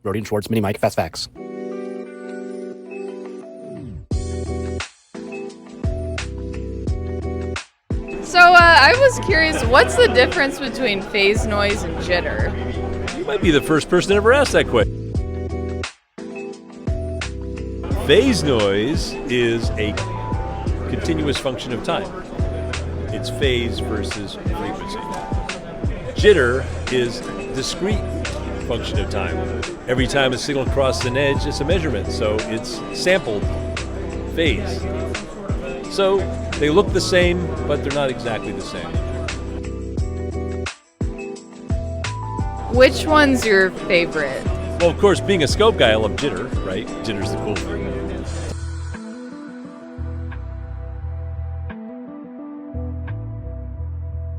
Rohde and Schwarz, Mini Mike, Fast Facts. So I was curious, what's the difference between phase noise and jitter? You might be the first person to ever ask that question. Phase noise is a continuous function of time. It's phase versus frequency. Jitter is discrete function of time. Every time a signal crosses an edge, it's a measurement, so it's sampled phase. So they look the same, but they're not exactly the same. Which one's your favorite? Well, of course, being a scope guy, I love jitter, right? Jitter's the cool thing.